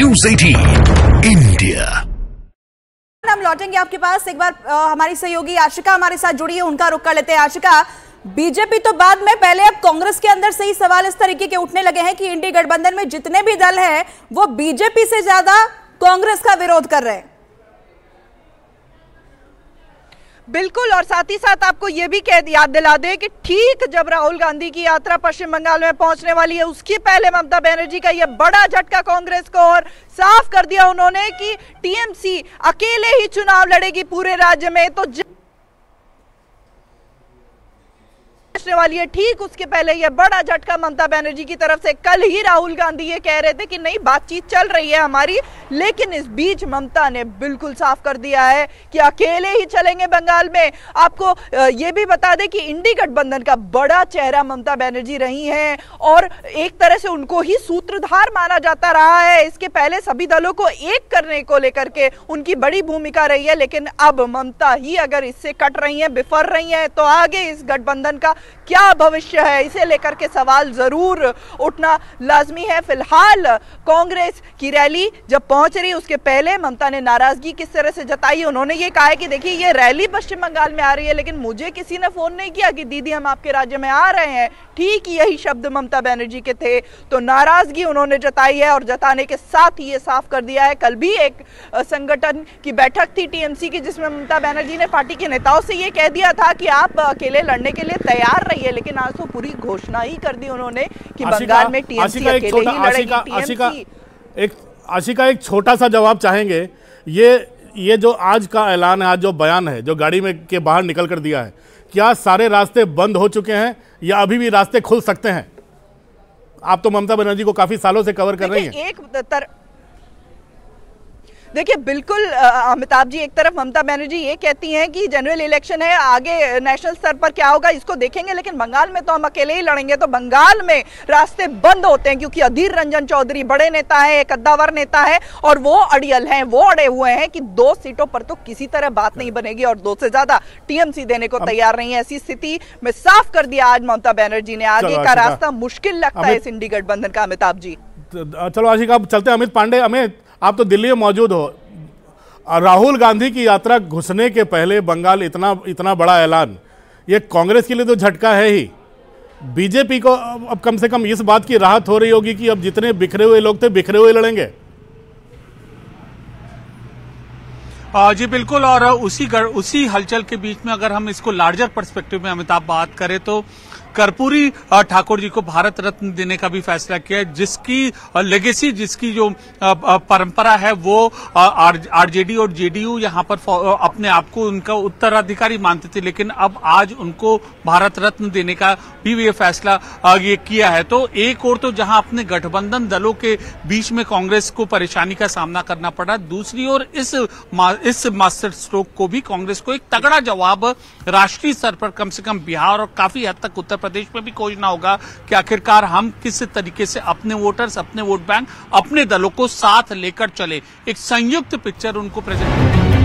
News 18 India. हम लौटेंगे आपके पास एक बार। हमारी सहयोगी आशिका हमारे साथ जुड़ी है, उनका रुख कर लेते हैं। आशिका, बीजेपी तो बाद में, पहले अब कांग्रेस के अंदर से ही सवाल इस तरीके के उठने लगे हैं कि इंडी गठबंधन में जितने भी दल हैं वो बीजेपी से ज्यादा कांग्रेस का विरोध कर रहे हैं। बिल्कुल, और साथ ही साथ आपको ये भी याद दिला दें कि ठीक जब राहुल गांधी की यात्रा पश्चिम बंगाल में पहुंचने वाली है, उसके पहले ममता बनर्जी का ये बड़ा झटका कांग्रेस को, और साफ कर दिया उन्होंने कि टीएमसी अकेले ही चुनाव लड़ेगी पूरे राज्य में। तो वाली है, ठीक उसके पहले यह बड़ा झटका ममता बनर्जी की तरफ से। कल ही राहुल गांधी ये कह रहे थे कि नहीं, बातचीत चल रही है हमारी, लेकिन इस बीच ममता ने बिल्कुल साफ कर दिया है कि अकेले ही चलेंगे बंगाल में। आपको ये भी बता दें कि इंडी गठबंधन का बड़ा चेहरा ममता बनर्जी रही हैं और एक तरह से उनको ही सूत्रधार माना जाता रहा है। इसके पहले सभी दलों को एक करने को लेकर के उनकी बड़ी भूमिका रही है, लेकिन अब ममता ही अगर इससे कट रही है, बिफर रही है, तो आगे इस गठबंधन का क्या भविष्य है, इसे लेकर के सवाल जरूर उठना लाजमी है। फिलहाल कांग्रेस की रैली जब पहुंच रही, उसके पहले ममता ने नाराजगी किस तरह से जताई। उन्होंने ये कहा है कि देखिए, ये रैली पश्चिम बंगाल में आ रही है, लेकिन मुझे किसी ने फोन नहीं किया कि दीदी हम आपके राज्य में आ रहे हैं। ठीक यही शब्द ममता बनर्जी के थे। तो नाराजगी उन्होंने जताई है, और जताने के साथ ही ये साफ कर दिया है। कल भी एक संगठन की बैठक थी टीएमसी की, जिसमें ममता बनर्जी ने पार्टी के नेताओं से ये कह दिया था कि आप अकेले लड़ने के लिए तैयार रहिए, लेकिन आज तो पूरी घोषणा ही कर दी उन्होंने कि बंगाल में टीएमसी अकेले ही लड़ेगी। आशिका, एक छोटा सा जवाब चाहेंगे। ये जो आज का ऐलान है, आज जो बयान है, जो गाड़ी में के बाहर निकल कर दिया है, क्या सारे रास्ते बंद हो चुके हैं या अभी भी रास्ते खुल सकते हैं? आप तो ममता बनर्जी को काफी सालों से कवर कर रही हैं। देखिए, बिल्कुल अमिताभ जी, एक तरफ ममता बनर्जी ये कहती हैं कि जनरल इलेक्शन है, आगे नेशनल स्तर पर क्या होगा इसको देखेंगे, लेकिन बंगाल में तो हम अकेले ही लड़ेंगे। तो बंगाल में रास्ते बंद होते हैं क्योंकि अधीर रंजन चौधरी बड़े नेता है, एक कद्दावर नेता है, और वो अड़ियल हैं, वो अड़े हुए हैं कि 2 सीटों पर तो किसी तरह बात नहीं बनेगी, और 2 से ज्यादा टीएमसी देने को तैयार नहीं है। ऐसी स्थिति में साफ कर दिया आज ममता बनर्जी ने, आगे का रास्ता मुश्किल लगता है इस इंडी गठबंधन का। अमिताभ जी, चलो आशिका, चलते हैं अमित पांडे। अमित, आप तो दिल्ली में मौजूद हो। राहुल गांधी की यात्रा घुसने के पहले बंगाल इतना बड़ा ऐलान, ये कांग्रेस के लिए तो झटका है ही। बीजेपी को अब कम से कम इस बात की राहत हो रही होगी कि अब जितने बिखरे हुए लोग थे, बिखरे हुए लड़ेंगे। जी बिल्कुल, और उसी हलचल के बीच में अगर हम इसको लार्जर पर्सपेक्टिव में अमिताभ बात करें तो कर्पूरी ठाकुर जी को भारत रत्न देने का भी फैसला किया है, जिसकी लेगेसी, जिसकी जो परंपरा है, वो आरजेडी और जेडीयू यहां पर अपने आप को उनका उत्तराधिकारी मानते थे, लेकिन अब आज उनको भारत रत्न देने का भी ये फैसला ये किया है। तो एक और तो जहां अपने गठबंधन दलों के बीच में कांग्रेस को परेशानी का सामना करना पड़ा, दूसरी ओर इस मास्टर स्ट्रोक को भी कांग्रेस को एक तगड़ा जवाब राष्ट्रीय स्तर पर, कम से कम बिहार और काफी हद तक उत्तर प्रदेश में भी खोजना होगा कि आखिरकार हम किस तरीके से अपने वोटर्स, अपने वोट बैंक, अपने दलों को साथ लेकर चले। एक संयुक्त पिक्चर उनको प्रेजेंट